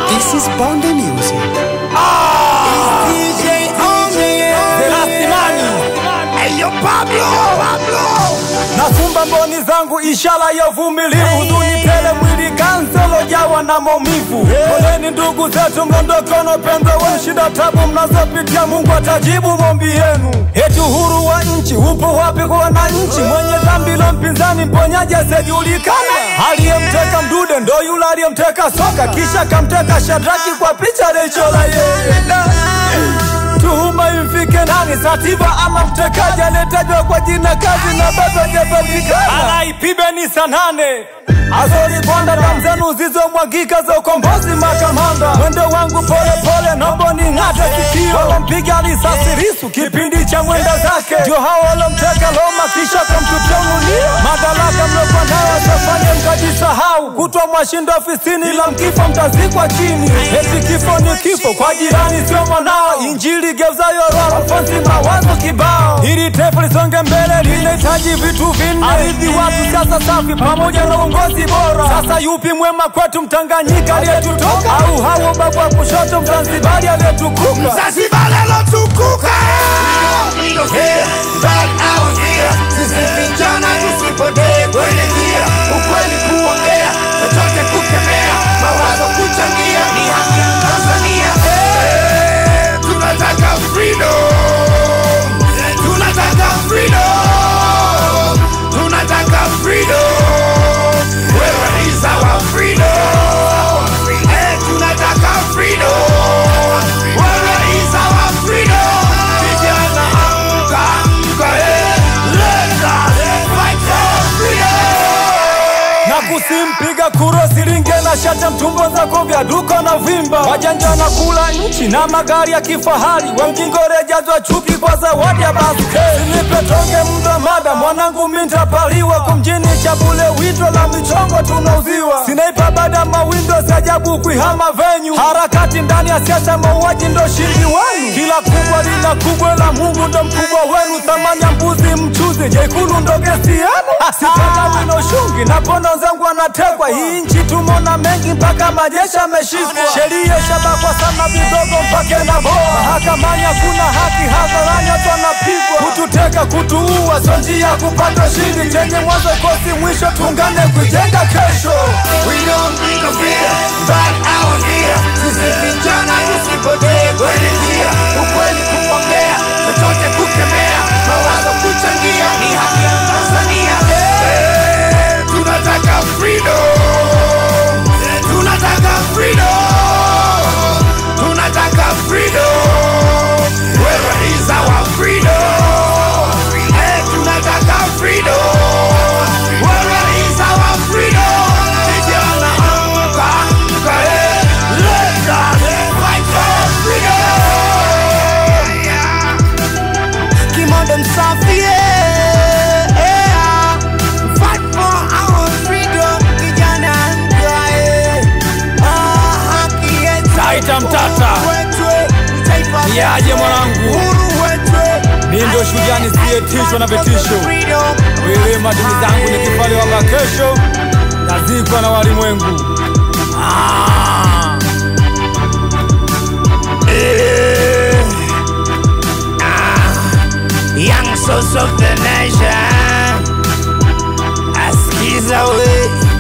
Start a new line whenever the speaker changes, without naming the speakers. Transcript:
This is Bonde Music.
It's DJ Only.
Eyo Pablo.
Nafumba mboni zangu ishara ya uvumilivu. Huzuni tele mwili kanselo jawa na maumivu. Poleni ndugu zetu mlondoko na upendo wenu. Shida tabu mnazopitia Mungu atajibu maombi yenu. Eti uhuru wa nchi upo wapi kwa wananchi? Mwenye dhambi la mpinzani mponyaji asijulikana. Aliyemteka Mdude ndo yule aliyemteka Soka, kisha kamteka Shadraki kwa picha aliyochora yeye. Tuhuma imfike nani? Sativa ama mtekaji aliyetajwa kwa jina kazi na bado hajapatikana? Alaipibeni sanane Azori Bonda, damu zenu zilizomwagika za ukombozi makamanda. Mwendo wangu pole pole naomba ning'ate sikio. Walompiga risasi risu kipindi cha mwenda zake, ndio hao walomteka Loma kisha kumtupia ununio. Madaraka mlokuwa nayo asafanye mkajisahau. Kutwa mwashinda ofisini la mkifo mtazikwa chini. Eti kifo ni kifo kwa jirani sio mwanao. Injili geuzayo roho Alfonsi mawazo kibao. Hili taifa lisonge mbele linahitaji vitu vinne: ardhi, watu, siasa safi pamoja na uongozi bora. Sasa yupi mwema kwetu? Mtanganyika aliyetutoka au hao babu wa kushoto Mzanzibari aliyetukuka?
Mzanzibari aliyetukuka. Sisi vijana tusipotee kwenye njia, ukweli kuongea, chochote kukemea, mawazo kuchangia, ni haki ya Tanzania. Tunataka freedom. Tunataka freedom. Tunataka freedom. Where is our freedom? Tunataka freedom. Where is our freedom? Vijana amka, let us fight for freedom.
Na kusimpiga kuro siringe na shata mtumbo zako vya duko na vimba. Wajanja na kula nchi na magari ya kifahari. Wamjingore jazwa chuki kwa zawadi ya baskeli. Nipe tonge muda mada mwanangu mintapaliwa. Kumjini chabule wito la michongo tunauziwa. Sinaipa bada mawindo sajabu kuihama venyu. Harakati ndani ya siasa mauaji ndo shindi wenu. Kila kubwa lina kubwa la Mungu ndo mkubwa wenu. Thamani ya mbuzi mchuzi Jekulu ndo gesi yenu. Sitaka wino shungi na pono zangu anatekwa. Hii nchi tumona mengi mpaka majeshi ameshikwa. Sheria shabakwa sana vidogo mpake na boa. Mahakamani hakuna haki, hadharani watu wanapigwa. Kututeka kutuua so njia kupata shindi. Chenye mwanzo kosi mwisho, tungane kujenga kesho.
We don't need no fear, but our fear. Sisi vijana tusipotee kwenye njia, ukweli kuongea, chochote kukemea, mawazo kuchangia, ni haki ya Tanzania. Tunataka freedom. Tunataka freedom. Tunataka freedom. Where is our freedom? Tunataka freedom. Where is our freedom? Vijana amka, let us fight for freedom.
Kimondo msafi,
Fight for our freedom.
kijana haki yetu.
Taita mtata niaje mwanangu, mimi ndo shujaa nisiyetishwa na vitisho. Wewe madini zangu ni kifale wa kesho, nazikwa na walimwengu.
Young souls of the nation, askiza we.